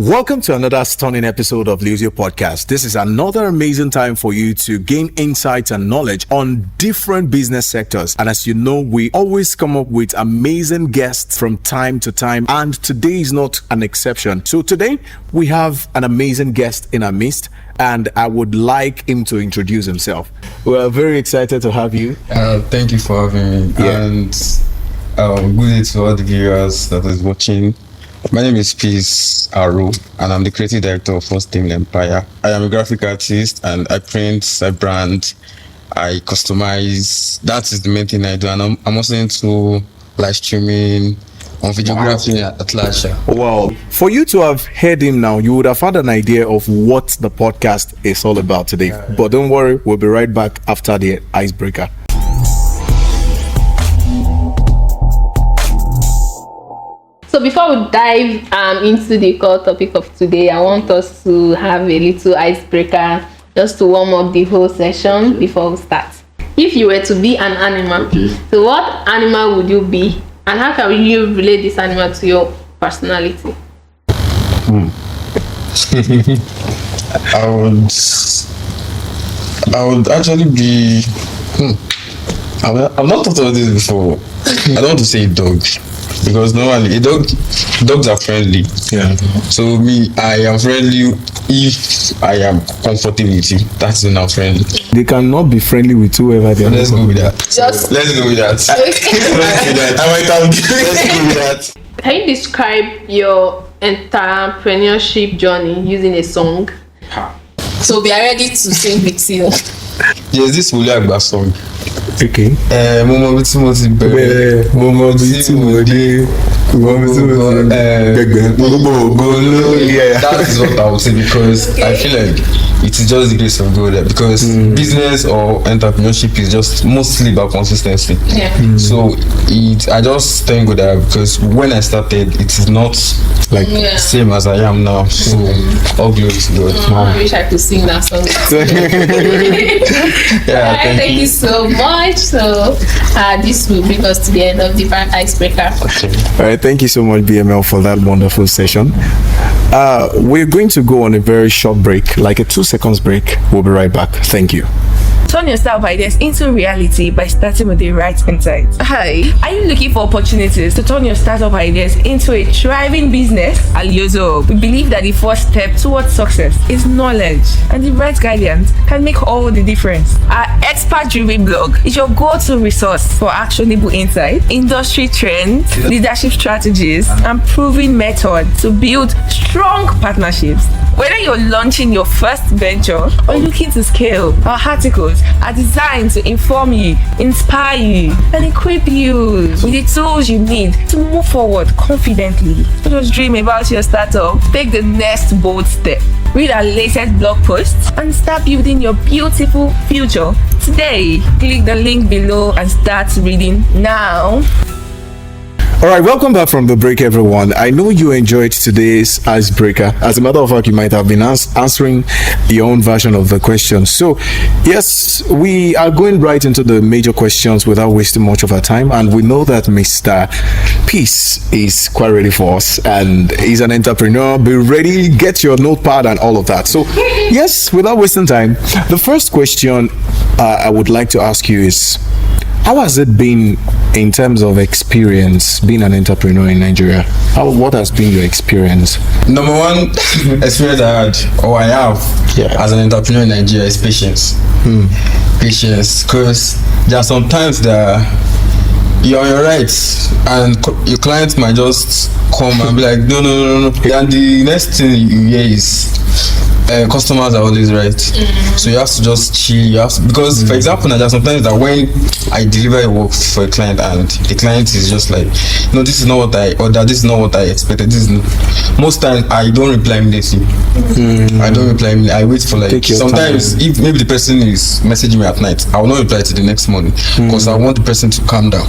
Welcome to another stunning episode of LIOZIOPodcast. This is another amazing time for you to gain insights and knowledge on different business sectors. And as you know, we always come up with amazing guests from time to time, and today is not an exception. So today we have an amazing guest in our midst, and I would like him to introduce himself. We are very excited to have you. Thank you for having me. Yeah. And good day to all the viewers that is watching. My name is Peace Aru, and I'm the creative director of First Team Empire. I am a graphic artist, and I print, I brand, I customize. That is the main thing I do, and I'm also into live streaming, on videography at large. Wow. For you to have heard him now, you would have had an idea of what the podcast is all about today. But don't worry, we'll be right back after the icebreaker. So before we dive into the core topic of today, I want us to have a little icebreaker just to warm up the whole session before we start. If you were to be an animal, so what animal would you be? And how can you relate this animal to your personality? I would actually be. I've not thought of this before. I don't want to say dog, because normally dogs are friendly. Yeah. So me, I am friendly if I am comfortable with you. That's when I'm friendly. They cannot be friendly with whoever they are. Let's go with that. Just Let's go with that. Let's go with that. can you describe your entrepreneurship journey using a song? So we are ready to sing with you. Yes, this will be a song. Okay. Mo mọ bí tí mo ti bẹ̀rẹ̀, mo mọ bí tí mo dé, mo mọ bí tí mo ti Yeah. That is what I would say, because I feel like it is just the grace of God. Because business or entrepreneurship is just mostly about consistency. Yeah. So I just thank God that, because when I started, it is not like same as I am now. So all glory to God. I wish I could sing that song. Yeah, Thank you so much. So this will bring us to the end of the icebreaker. All right, thank you so much, BML, for that wonderful session. We're going to go on a very short break, like a 2 seconds break. We'll be right back. Thank you. Turn your startup ideas into reality by starting with the right insight. Hi, are you looking for opportunities to turn your startup ideas into a thriving business? At LIOZIO, we believe that the first step towards success is knowledge, and the right guidance can make all the difference. Our expert-driven blog is your go-to resource for actionable insight, industry trends, leadership strategies, and proven methods to build strong partnerships. Whether you're launching your first venture or looking to scale, our articles are designed to inform you, inspire you, and equip you with the tools you need to move forward confidently. Don't just dream about your startup. Take the next bold step. Read our latest blog posts and start building your beautiful future today. Click the link below and start reading now. All right, welcome back from the break, everyone. I know you enjoyed today's icebreaker. As a matter of fact, you might have been answering your own version of the question. So, yes, we are going right into the major questions without wasting much of our time. And we know that Mr. Peace is quite ready for us, and he's an entrepreneur. Be ready, get your notepad and all of that. So, yes, without wasting time, the first question I would like to ask you is, how has it been in terms of experience being an entrepreneur in Nigeria? What has been your experience? Number one experience I had, or I have, as an entrepreneur in Nigeria, is patience. Patience, because there are some times that you're on your rights and your client might just come and be like, no. And the next thing you hear is, customers are always right. So you have to just chill. Because for example, now there are sometimes that when I deliver a work for a client and the client is just like, no, this is not what I ordered, this is not what I expected. Most times I don't reply immediately. I don't reply immediately. I wait for like sometimes time. If maybe the person is messaging me at night, I will not reply to the next morning, because I want the person to calm down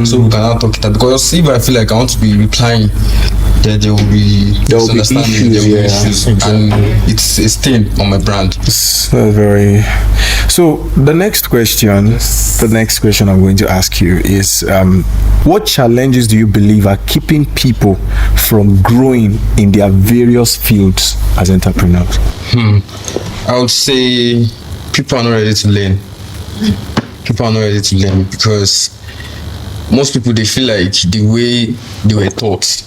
so we can now talk it out. Because if I feel like I want to be replying there will be misunderstanding, there will be issues, exactly. and it's a stain on my brand. Very. So the next question I'm going to ask you is, what challenges do you believe are keeping people from growing in their various fields as entrepreneurs? I would say people are not ready to learn. People are not ready to learn because most people, they feel like the way they were taught,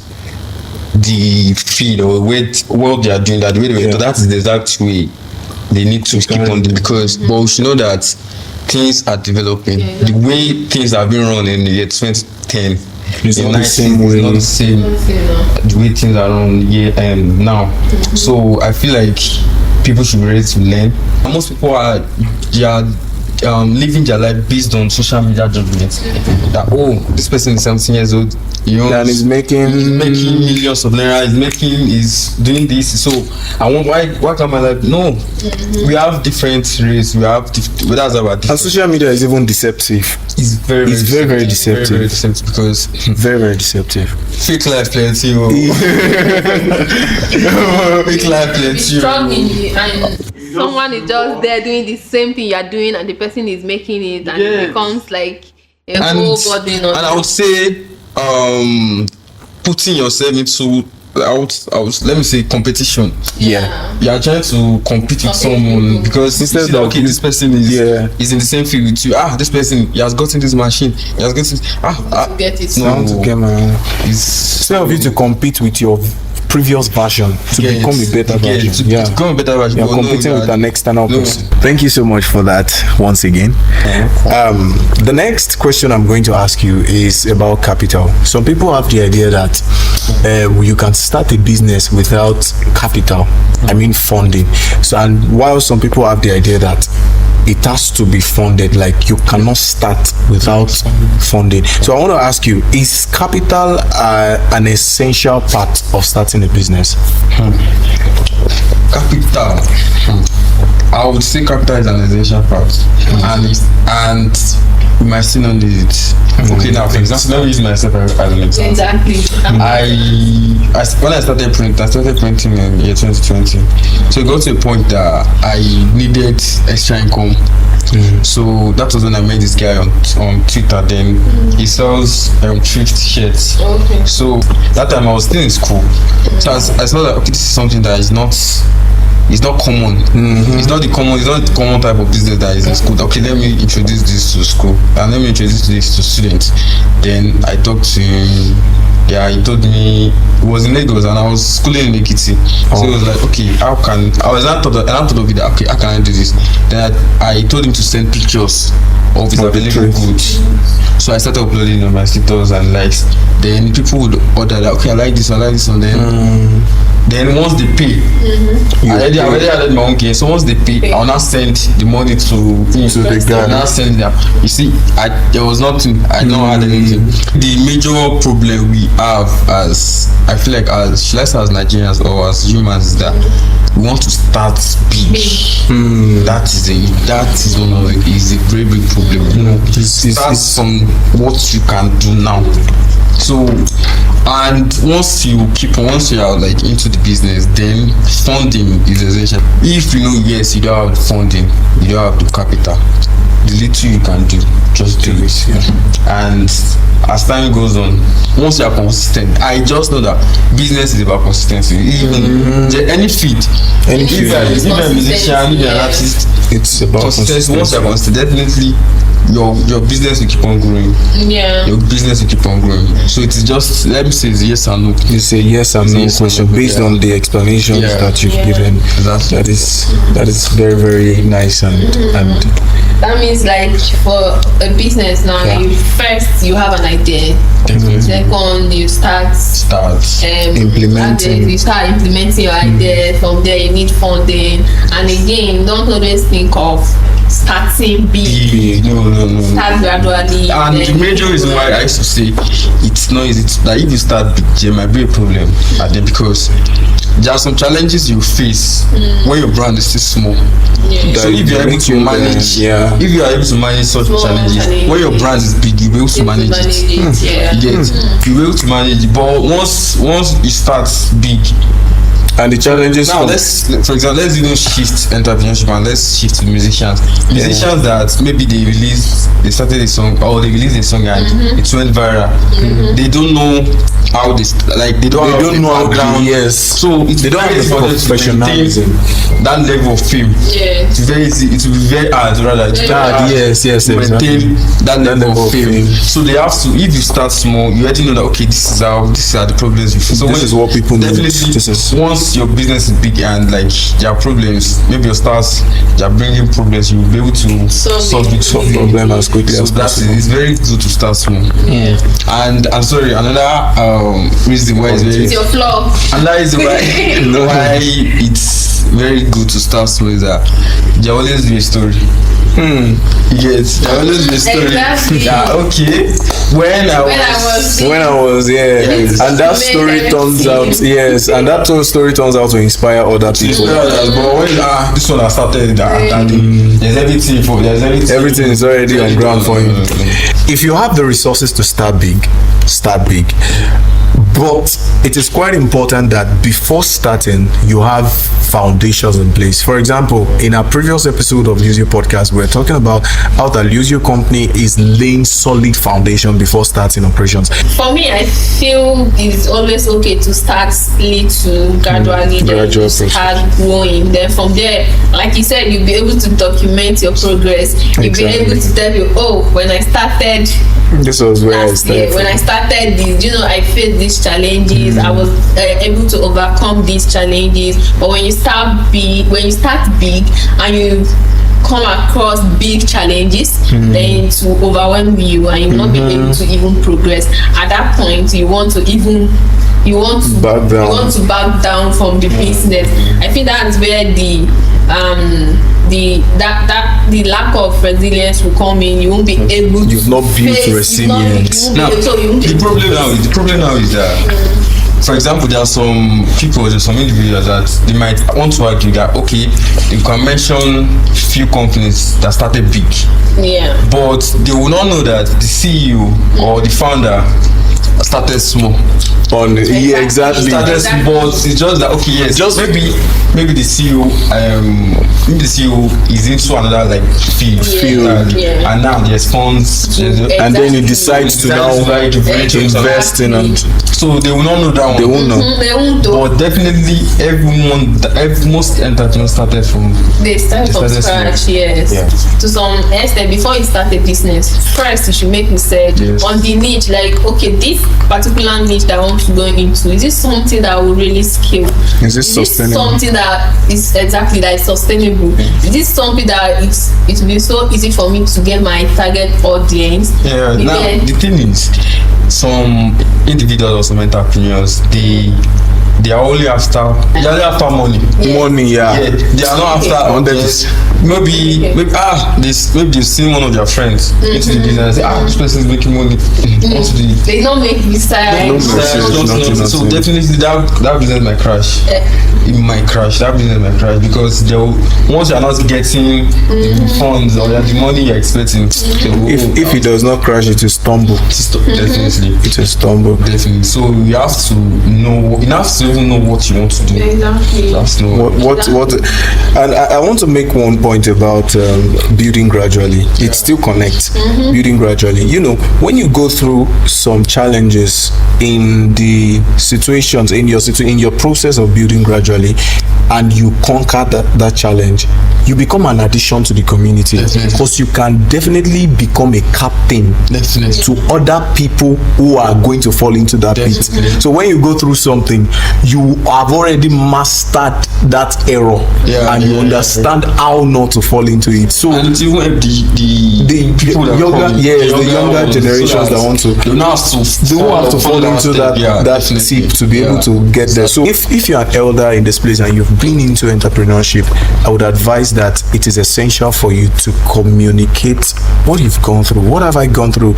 the field or what they are doing, that the way they were taught, that is the exact way they need to keep on doing, because but we should know that things are developing. The way things have been run in the year 2010 it's not the same way. It's not the same the way things are run now. So I feel like people should be ready to learn. And most people are living their life based on social media judgments. That this person is 17 years old, and he's making millions of naira, he's doing this. So I want why can't my life? No, we have different races. We have that's our different. And social media is even deceptive. It's very deceptive. Very deceptive because very deceptive. Fake life plenty. Fake life plenty. And someone is just there doing the same thing you're doing, and the person is making it, and it becomes like a whole body. And I would say, putting yourself into, let me say, competition. Yeah. You are trying to compete with someone because instead of this person is in the same field with you. This person, he has gotten this machine. He has gotten get it. Instead of you to compete with your previous version to become a better version. To become a better version. You're competing with an external person. Thank you so much for that once again. The next question I'm going to ask you is about capital. Some people have the idea that you can start a business without capital. I mean funding. So, and while some people have the idea that it has to be funded, like you cannot start without funding. So I want to ask you, is capital an essential part of starting a business? Capital, I would say capital is an essential part, and we might still not need it. Okay, now for example, let me use myself as an example. Exactly. When I started printing in year 2020. So it got to a point that I needed extra income. So that was when I met this guy on Twitter. Then he sells thrift shirts. Okay. So that time I was still in school. So I saw that this is something that is not common. It's not the common type of business that is in school. Okay, let me introduce this to school and let me introduce this to students. Then I talked to him. He told me he was in Lagos and I was schooling in Ekiti. So he was like, okay, I thought of it. Okay, how can I do this? Then I told him to send pictures of his available goods. So I started uploading on my status and likes. Then people would order like, okay, I like this one. Then once they pay, I already added my own game. So once they pay, I'll now send the money to the guy. Now send them. You see, there was nothing. I don't add anything. The major problem we have as Nigerians or as humans is that we want to start big. That is a very big problem. Start from what you can do now. So, and once you are like into the business, then funding is essential. If you don't have the funding, you don't have the capital, the little you can do, just do it. And as time goes on, once you are consistent, I just know that business is about consistency. Even any field, if you are a musician, if you are an artist, it's about consistency. Once you are consistent, definitely your business will keep on growing. Your business will keep on growing. So it is just, let me say, it's yes and no. It's a yes and no question based on the explanations that you've given. Exactly. That is very, very nice and that means like for a business now, first you have an idea. Second, you start implementing. You start implementing your idea. From there, you need funding. And again, don't always think of starting big. No. Start gradually. And the major reason why I used to say it's not easy that if you start big, there might be a problem at then, because there are some challenges you face when your brand is still small. So if you're able to manage, if you are able to manage such challenges, when your brand is big, you'll be able to manage it. You'll be able to manage it. But once you start big, and the challenges now for example, let's even shift entrepreneurship and let's shift to musicians that maybe they started a song or they released a song and it went viral. They don't know how they don't know how ground. So they don't have the professionalism, that level of fame. It's very easy, it will be very hard rather to maintain that level of fame. So they have to, if you start small, you already know that okay, these are the problems you face. So this is what people need. Once your business is big and like there are problems, maybe your stars they are bringing problems, you will be able to solve problem as quickly as possible. It's very good to start small. And I'm sorry, another reason why it's your flaw. Another reason why it's very good to start small is that there always be a story. Yes, there always be a story. Exactly. Okay. When I was and that story turns out and that story turns out to inspire other people. But when this one has started, there's everything is already on ground for you. If you have the resources to start big. But it is quite important that before starting, you have foundations in place. For example, in our previous episode of LIOZIOPodcast, we're talking about how the LIOZIO company is laying solid foundation before starting operations. For me, I feel it's always okay to start little, gradually, then start growing. Then from there, like you said, you'll be able to document your progress. You'll be able to tell you, when I started, this was where I started. When I started this, I faced these challenges. I was able to overcome these challenges. But when you start big, and you come across big challenges, then to overwhelm you and you will not be able to even progress. At that point, you want to back down from the business. I think that's where the lack of resilience will come in. You won't be able to. You've not built resilience. The problem now is that, for example, there are some individuals that they might want to argue that you can mention few companies that started big, but they will not know that the CEO or the founder started small. Exactly. Started small. It's just that maybe the CEO is into another field, and now the response and then he decides to now invest in it. So they will not know that one. They won't know. But definitely most entrepreneurs started from scratch. To some extent, before you start a business, first you should make research on the niche. This particular niche that I want to go into, is this something that will really scale? Is this sustainable? Something that is sustainable? Is this something that it will be so easy for me to get my target audience? Now the thing is, some individuals or some entrepreneurs, they are only after money. Yeah. Money, They are not after audience. Maybe they've seen one of their friends into the business and say, this person is making money. They don't make research. So definitely that business might crash. It might crash. That business might crash because once you are not getting the funds or the money you're expecting, if it does not crash, it will stumble. Definitely, it will stumble. Definitely. So you have to know. You have to even know what you want to do. Exactly. You have to know what. And I want to make one point about building gradually. It still connects. Building gradually. When you go through some challenges in the situations in your process of building gradually, and you conquer that challenge, you become an addition to the community, because you can definitely become a captain to other people who are going to fall into that pit. So when you go through something, you have already mastered that error, and you understand how not to fall into it. So and even the people that the younger generations that want to, they won't have to fall into that tip to be able to get there. So if you're an elder in this place and you've been into entrepreneurship, I would advise that it is essential for you to communicate what you've gone through. What have I gone through?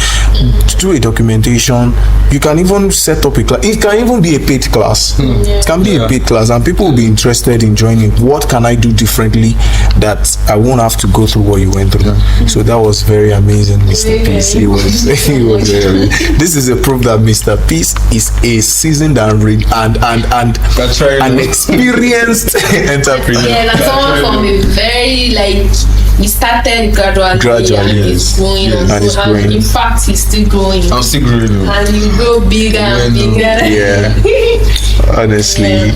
Do a documentation. You can even set up a class. It can even be a paid class. It can be a paid class, and people will be interested in joining. What can I do differently that I won't have to go through what you went through? So that was very amazing, Mr. Peace. He was very. This is a proof that Mr. Peace is a seasoned and an experienced entrepreneur. Yeah, like someone from a very we started gradually and it's growing and in fact he's still growing. I'm still growing. And you grow bigger and bigger. Yeah. Honestly.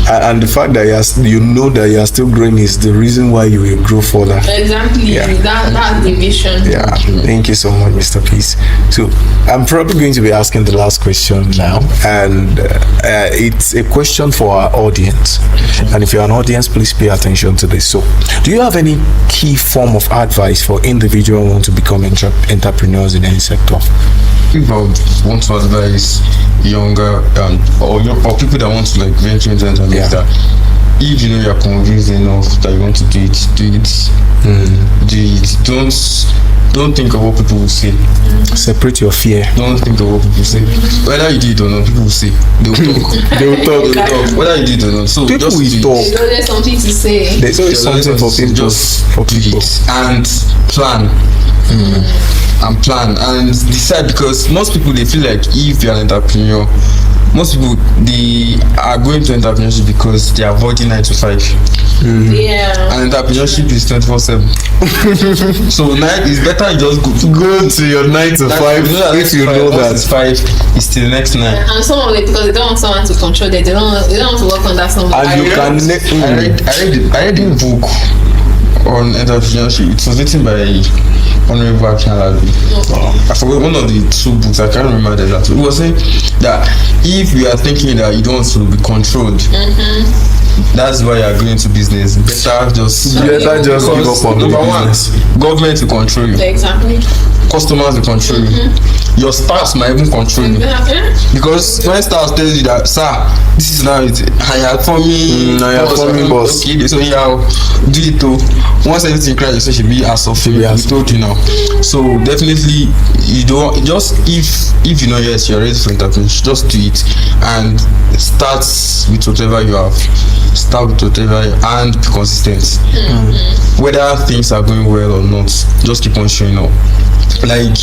And the fact that you know that you are still growing is the reason why you will grow further. Exactly. That's the vision. Yeah. Thank you so much, Mr. Peace. So I'm probably going to be asking the last question now, and it's a question for our audience. And if you're an audience, please pay attention to this. So, do you have any key form of advice for individuals who want to become entrepreneurs in any sector? If I would want to advise younger or people that want to venture into entrepreneurship, that if you know you're convinced enough that you want to do it, do it. Don't think of what people will say. Separate your fear. Don't think of what people say. Whether you do it or not, people will say. They will talk. They will talk. Whether you do it or not. So people just will talk. There's something to say. There's always something for people. Just do it and plan. And plan and decide, because most people, they feel like if you're an entrepreneur, most people, they are going to entrepreneurship because they are avoiding 9 to 5. Yeah. And entrepreneurship is 24/7. So it's better you just go to your 9 to 5 if you know that 5 is till the next 9. And some of it, because they don't want someone to control them, they don't want to work on that someone. And I read a book on entrepreneurship. It was written by Honorable Akinlabi. I forgot one of the 2 books. I can't remember the last. It was saying that if you are thinking that you don't want to be controlled, that's why you are going into business. Better just give up on the business. Government will control you. Exactly. Customers will control you. Your staff might even control you. Because when staff tells you that, sir, this is now it, I had for me, boss. Okay, so do it too. Once everything crashes, it should be as of we told you now. So definitely, you don't just if you know yes you're ready for entrepreneurship, just do it and start with whatever you have. Start with whatever and be consistent. Whether things are going well or not, just keep on showing up. Like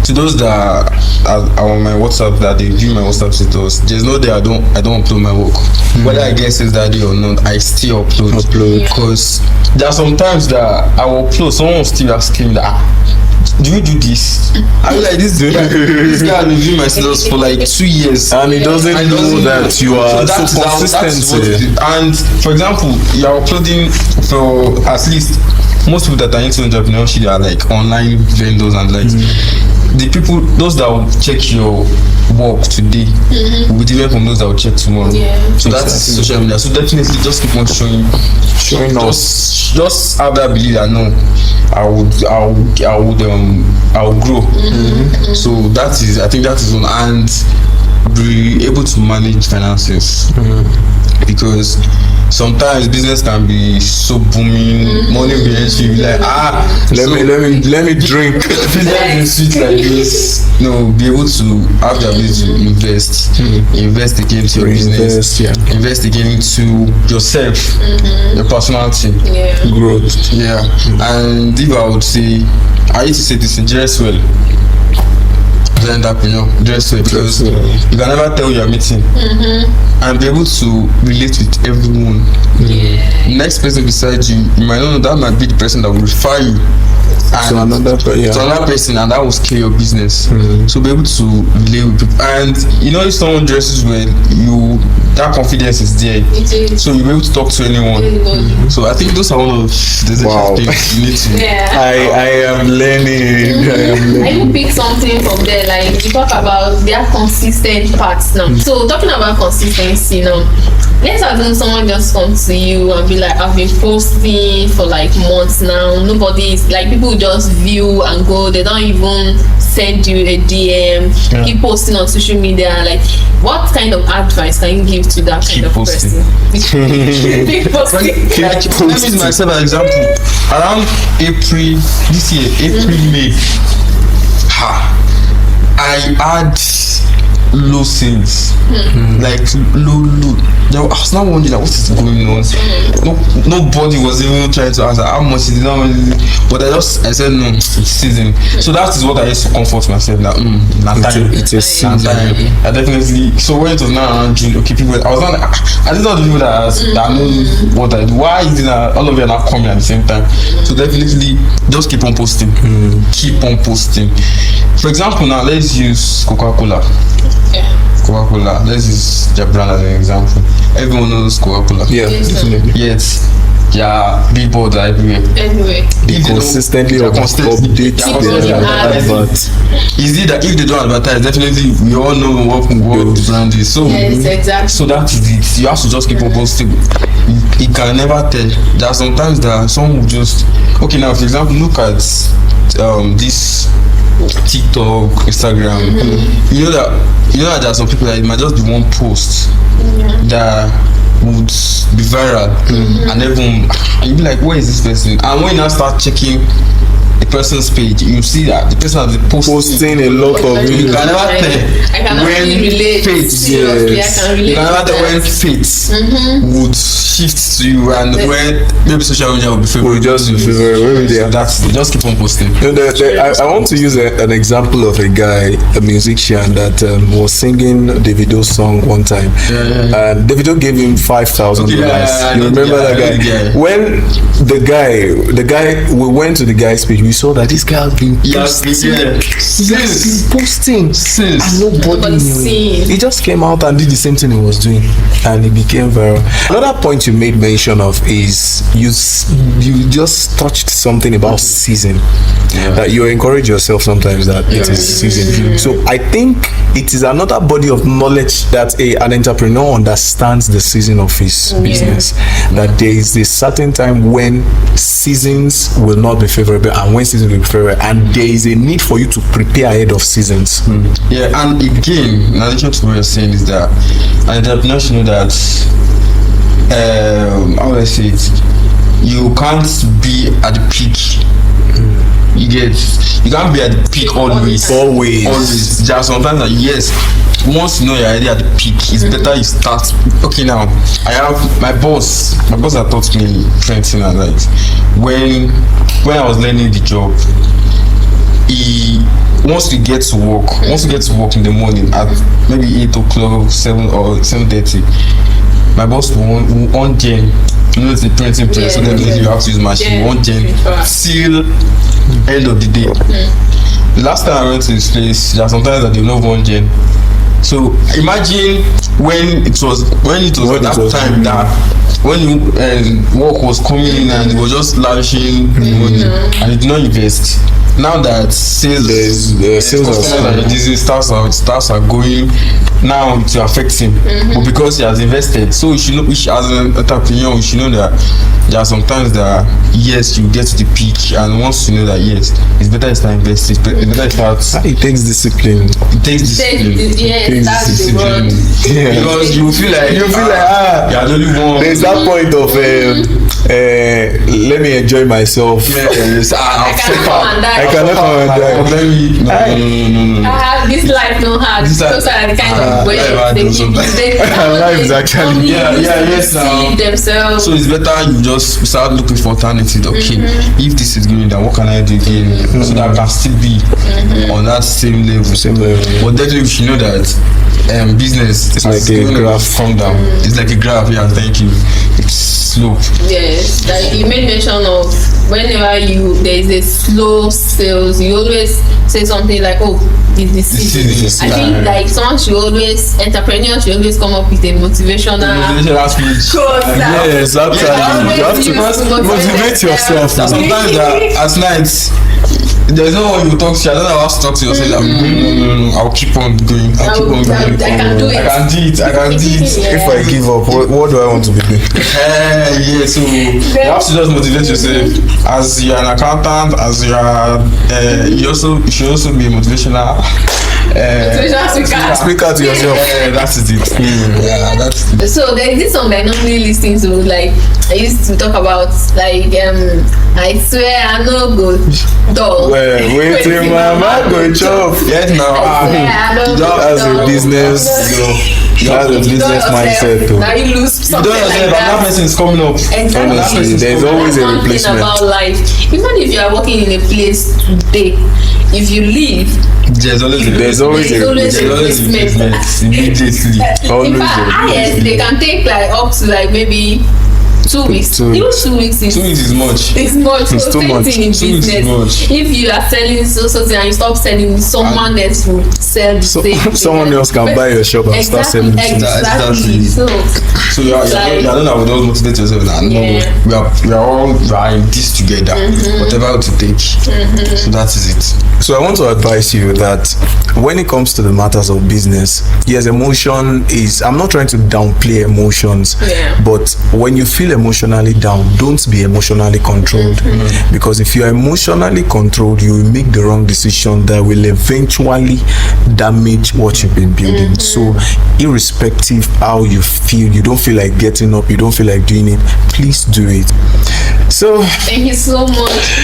to those that are on my WhatsApp, that they view my WhatsApp status, there's no day I don't upload my work. Whether I guess it's that day or not, I still upload. Because there are sometimes that I will upload, someone will still asking that, do you do this? I mean, like this guy will view my status for like 2 years, and he doesn't know that you are so consistent. And for example, you are uploading for at least most people that are into entrepreneurship are like online vendors, and like the people, those that will check your work today will be different from those that will check tomorrow. So that's social media. So definitely just keep on showing us. Just have that belief that no, I will grow. So that is, I think that is one, and be able to manage finances. Because sometimes business can be so booming, money will be entering, like let me drink. Business is sweet like this. No, be able to have the ability to invest again into your business, invest again into yourself, your personality, growth. And if I would say, I used to say this in dress well. Entrepreneur, dress well, because you can never tell you're meeting and be able to relate with everyone. Next person beside you, you might not know, that might be the person that will refer you to another person, and that will scale your business. So be able to relate with people. And you know, if someone dresses well, that confidence is there. So you're able to talk to anyone. So I think those are one of the things you need to. I am learning. I even pick something from there. Like you talk about their consistent parts now. So talking about consistency now. Let's assume someone just comes to you and be like, I've been posting for like months now. Nobody is like, people just view and go. They don't even send you a DM. Keep posting on social media. Like, what kind of advice can you give to that kind of person? Keep posting. Let me use myself as an example. Around April this year, May, I had low sales, like low. I was not wondering what is going on. Nobody was even trying to answer how much is it. But I said no, it's season. So that is what I used to comfort myself. That it's a season. I definitely. So when it was now around June, okay, people. I didn't know the people that know what I do. Why is it that all of you are not coming at the same time? So definitely, just keep on posting. Keep on posting. For example, now let's use Coca-Cola. Coca-Cola. Let's use their brand as an example. Everyone knows Coca-Cola. Yeah, definitely. Yet, billboards are everywhere. They consistently update their adverts. Is it that if they don't advertise, definitely we all know what the brand is. So, exactly. So that is it. You have to just keep on posting. You can never tell. There are sometimes that someone will just now. For example, look at this TikTok, Instagram. You know that there are some people that it might just be one post that would be viral, and everyone, and you be like, where is this person? And when you now start checking the person's page, you see that the person has been posting a lot of videos. You can never tell when fates, you can never tell when fates would shift to you, and when maybe social media will be favorable. That's just keep on posting. I want to use an example of a guy, a musician that was singing Davido's song one time, and Davido gave him $5,000. You remember that guy? When the guy, we went to the guy's page, we saw that this guy has been posting since, and nobody knew. He just came out and did the same thing he was doing, and it became viral. Another point you made mention of is you just touched something about season. That you encourage yourself sometimes that it is season. So I think it is another body of knowledge that an entrepreneur understands the season of his business. That there is a certain time when seasons will not be favorable and when seasons will be favorable, and there is a need for you to prepare ahead of seasons. And again, in addition to what you're saying, is that an entrepreneur should know that how do I say it? You can't be at the peak. You can't be at the peak always. There are sometimes that once you know you're already at the peak, it's better you start. Okay, now I have my boss that taught me printing, and like when I was learning the job, he wants to get to work in the morning at maybe 8 o'clock, 7 or 7:30. My boss will on gen. You know, it's a printing press, so definitely you have to use machine. On gen till end of the day. The last time I went to this place, there are sometimes that they don't have one gen. So imagine when it was at that time that when work was coming in and it was just launching money and it did not invest. Now that sales are going, now it will affect him. But because he has invested, so as an entrepreneur, we should know that there are sometimes that you get to the peak, and once you know that it's better to start investing. It takes discipline. That's the word. Because you feel like you're the only one. There's that point of let me enjoy myself. I cannot come and die. No. I have this life no hard. Those are the kind of ways they life is actually see themselves. So it's better you just start looking for alternatives. Okay, if this is going down, what can I do again so that I can still be on that same level? But definitely you should know that business is like a graph. Come down. It's like a graph. Yeah, thank you. It's slow. Yes, like you made mention of whenever there is a slow sales, you always say something like, "Oh, it's the season." I think like someone should always, entrepreneurs should always come up with a motivational speech. Yes, absolutely. You have to motivate yourself. Sometimes at night, there's no one you talk to. I don't know how to talk to yourself. No, I'll keep on going. I'll keep on going. I can do it. I can do it. Yeah. If I give up, what do I want to be doing? Yeah, so you have to just motivate yourself. As you're an accountant, as you are, you should also be motivational. Speak out to yourself. That is it. Yeah, that's it. So there's this song that I normally listen to, like I used to talk about, like I swear I no go dull. Wait till mama go chop. Yes, now. That's a business. That's a business mindset too. Now you lose something like but that person is coming up. Exactly. There's always a replacement. About life. Even if you are working in a place today, if you leave, there's always a replacement immediately. In fact, they can take like up to like maybe 2 weeks. Even 2 weeks is much. It's much. It's too much. In business. If you are selling something and you stop selling, someone else will sell the same. Someone else can buy your shop and start selling. Exactly. So you don't have to motivate yourself now. Yeah. We are all in this together. Whatever to take. So that is it. So I want to advise you that when it comes to the matters of business, yes, emotion is, I'm not trying to downplay emotions, but when you feel emotionally down, don't be emotionally controlled, because if you are emotionally controlled, you will make the wrong decision that will eventually damage what you've been building. So irrespective how you feel, you don't feel like getting up, you don't feel like doing it, please do it. So thank you so much,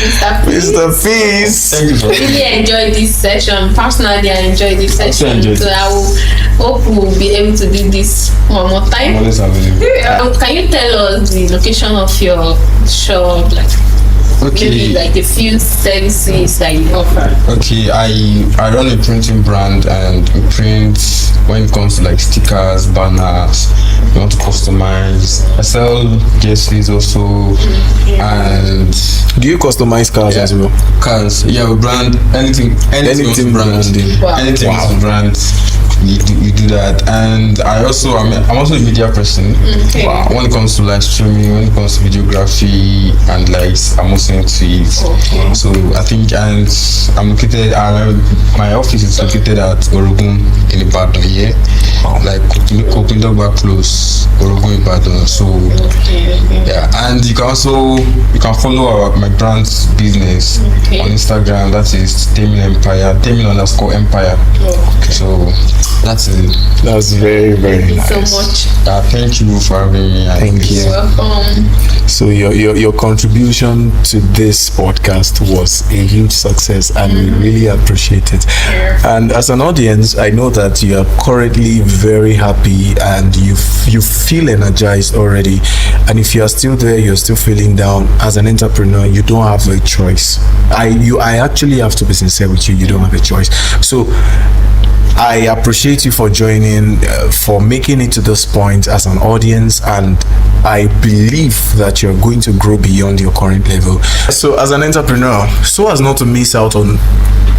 Mr. Peace. Thank you for really enjoyed this session. Personally, I enjoyed this session. So I will hope we'll be able to do this one more time. Can you tell us the location of your shop? Maybe like a few services that you offer. Okay, I run a printing brand and we print when it comes to like stickers, banners, you want to customize. I sell jerseys also. And do you customize cars as well? Cars, yeah, we brand anything branding. Wow. Anything is brand. We do that, and I'm also a media person. When it comes to live streaming, when it comes to videography and likes, I'm also into it. So I think, and I'm located. My office is located at Orogun in Ibadan, like Kopindogba close, Orogun Ibadan. So yeah, and you can follow my brand's business on Instagram. That is Temin Empire. So that's it. That's very, very nice. Thank you so much. Thank you for having me. Thank you. You're welcome. So your contribution to this podcast was a huge success, and we really appreciate it. And as an audience, I know that you are currently very happy and you feel energized already. And if you are still there, you're still feeling down, as an entrepreneur, you don't have a choice. I actually have to be sincere with you. You don't have a choice. So I appreciate you for joining, for making it to this point as an audience, and I believe that you're going to grow beyond your current level. So as an entrepreneur, so as not to miss out on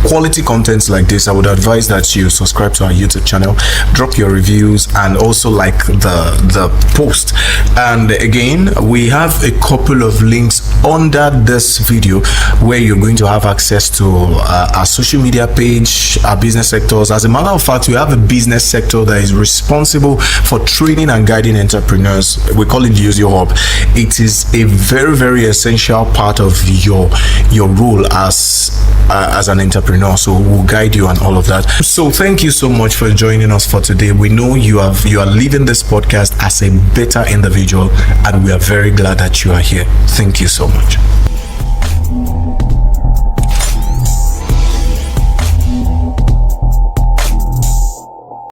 quality contents like this, I would advise that you subscribe to our YouTube channel, drop your reviews, and also like the post. And again, we have a couple of links under this video where you're going to have access to our social media page, our business sectors. As a matter of fact, we have a business sector that is responsible for training and guiding entrepreneurs. We call it LIOZIO Hub. It is a very, very essential part of your role as an entrepreneur. So we'll guide you on all of that. So thank you so much for joining us for today. We know you are leaving this podcast as a better individual, and we are very glad that you are here. Thank you so much.